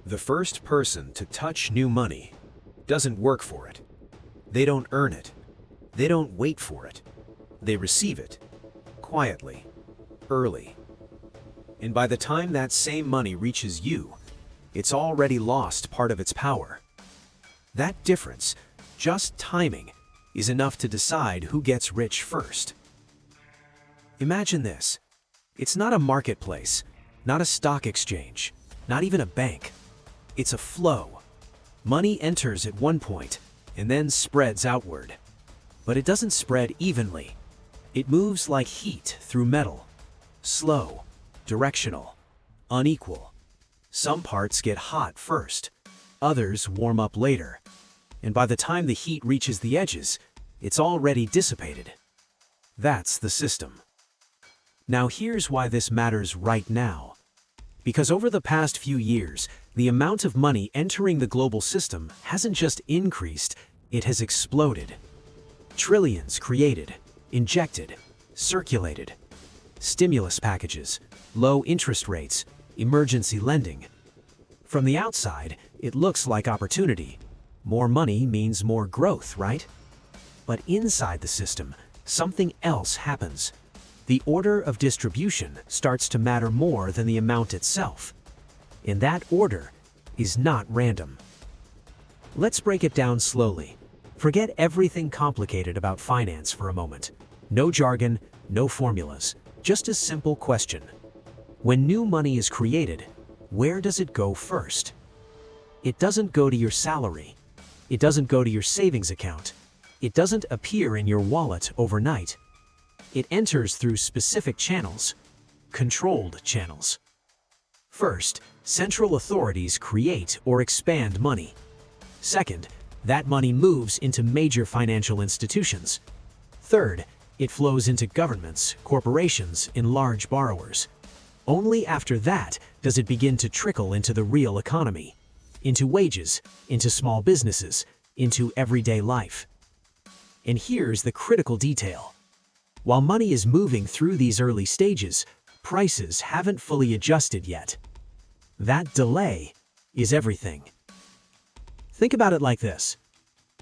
The first person to touch new money doesn't work for it. They don't earn it. They don't wait for it. They receive it, quietly, early. And by the time that same money reaches you, it's already lost part of its power. That difference, just timing, is enough to decide who gets rich first. Imagine this. It's not a marketplace, not a stock exchange, not even a bank. It's a flow. Money enters at one point and then spreads outward. But it doesn't spread evenly. It moves like heat through metal. Slow, directional, unequal. Some parts get hot first, others warm up later. And by the time the heat reaches the edges, it's already dissipated. That's the system. Now here's why this matters right now. Because over the past few years, the amount of money entering the global system hasn't just increased, it has exploded. Trillions created, injected, circulated. Stimulus packages, low interest rates, emergency lending. From the outside, it looks like opportunity. More money means more growth, right? But inside the system, something else happens. The order of distribution starts to matter more than the amount itself. And that order is not random. Let's break it down slowly. Forget everything complicated about finance for a moment. No jargon, no formulas, just a simple question. When new money is created, where does it go first? It doesn't go to your salary. It doesn't go to your savings account. It doesn't appear in your wallet overnight. It enters through specific channels, controlled channels. First, central authorities create or expand money. Second, that money moves into major financial institutions. Third, it flows into governments, corporations, and large borrowers. Only after that does it begin to trickle into the real economy, into wages, into small businesses, into everyday life. And here's the critical detail. While money is moving through these early stages, prices haven't fully adjusted yet. That delay is everything. Think about it like this.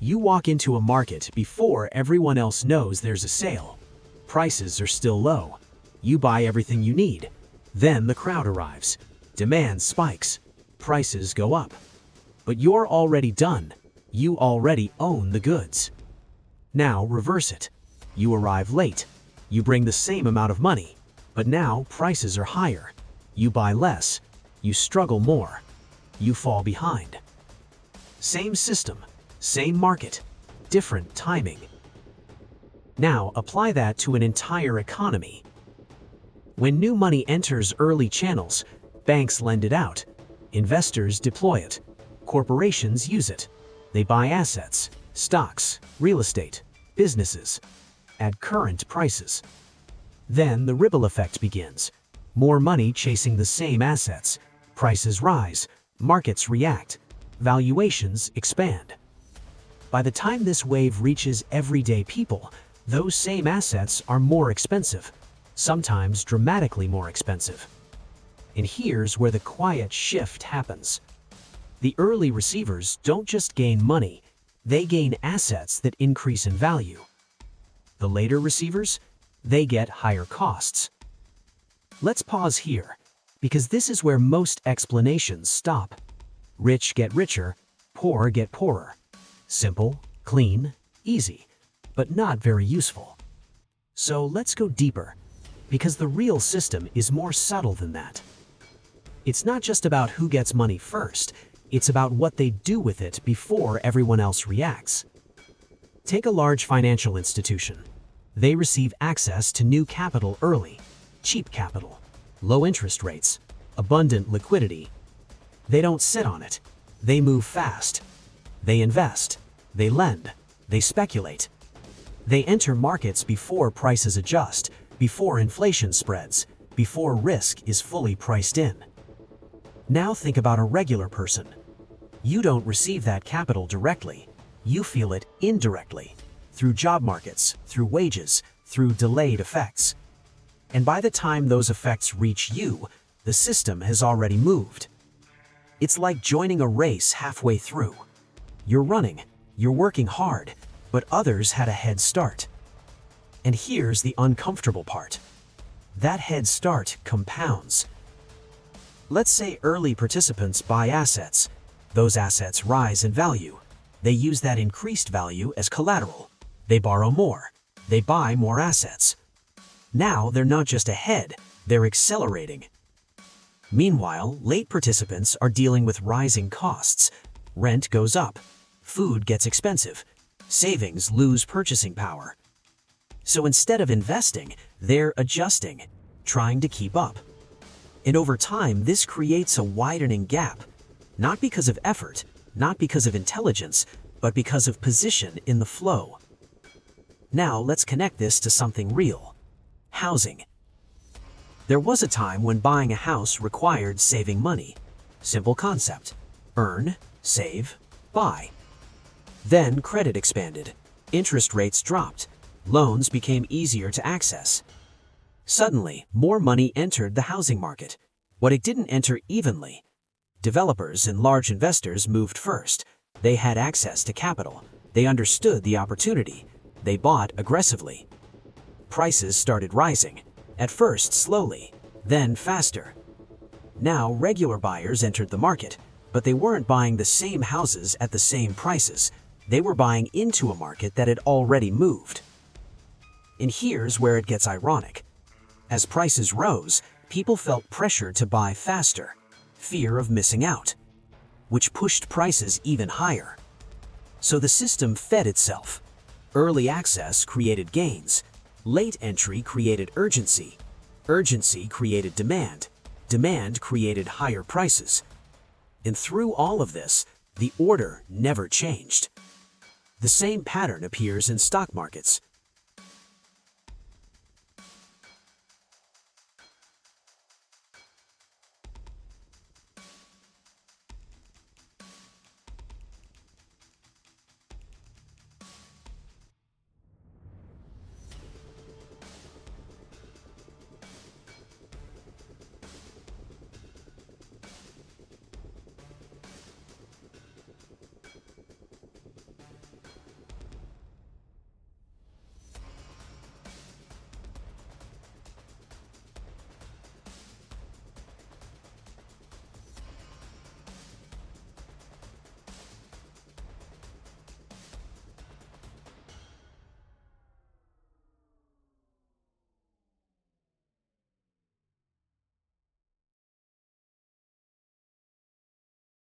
You walk into a market before everyone else knows there's a sale. Prices are still low. You buy everything you need. Then the crowd arrives. Demand spikes. Prices go up. But you're already done. You already own the goods. Now reverse it. You arrive late. You bring the same amount of money, but now prices are higher. You buy less. You struggle more. You fall behind. Same system, same market, different timing. Now apply that to an entire economy. When new money enters early channels, banks lend it out. Investors deploy it. Corporations use it. They buy assets, stocks, real estate, businesses at current prices. Then the ripple effect begins. More money chasing the same assets. Prices rise, markets react, valuations expand. By the time this wave reaches everyday people, those same assets are more expensive, sometimes dramatically more expensive. And here's where the quiet shift happens. The early receivers don't just gain money, they gain assets that increase in value. The later receivers, they get higher costs. Let's pause here, because this is where most explanations stop. Rich get richer, poor get poorer. Simple, clean, easy, but not very useful. So let's go deeper, because the real system is more subtle than that. It's not just about who gets money first, it's about what they do with it before everyone else reacts. Take a large financial institution. They receive access to new capital early, cheap capital, low interest rates, abundant liquidity. They don't sit on it. They move fast. They invest. They lend. They speculate. They enter markets before prices adjust, before inflation spreads, before risk is fully priced in. Now think about a regular person. You don't receive that capital directly. You feel it indirectly, through job markets, through wages, through delayed effects. And by the time those effects reach you, the system has already moved. It's like joining a race halfway through. You're running, you're working hard, but others had a head start. And here's the uncomfortable part. That head start compounds. Let's say early participants buy assets. Those assets rise in value. They use that increased value as collateral. They borrow more. They buy more assets. Now they're not just ahead, they're accelerating. Meanwhile, late participants are dealing with rising costs. Rent goes up. Food gets expensive. Savings lose purchasing power. So instead of investing, they're adjusting, trying to keep up. And over time, this creates a widening gap, not because of effort, not because of intelligence, but because of position in the flow. Now let's connect this to something real: housing. There was a time when buying a house required saving money. Simple concept: earn, save, buy. Then credit expanded. Interest rates dropped. Loans became easier to access. Suddenly, more money entered the housing market, but it didn't enter evenly. Developers and large investors moved first. They had access to capital. They understood the opportunity. They bought aggressively. Prices started rising, at first slowly, then faster. Now regular buyers entered the market, but they weren't buying the same houses at the same prices. They were buying into a market that had already moved. And here's where it gets ironic. As prices rose, people felt pressure to buy faster, fear of missing out, which pushed prices even higher. So the system fed itself. Early access created gains. Late entry created urgency. Urgency created demand. Demand created higher prices. And through all of this, the order never changed. The same pattern appears in stock markets.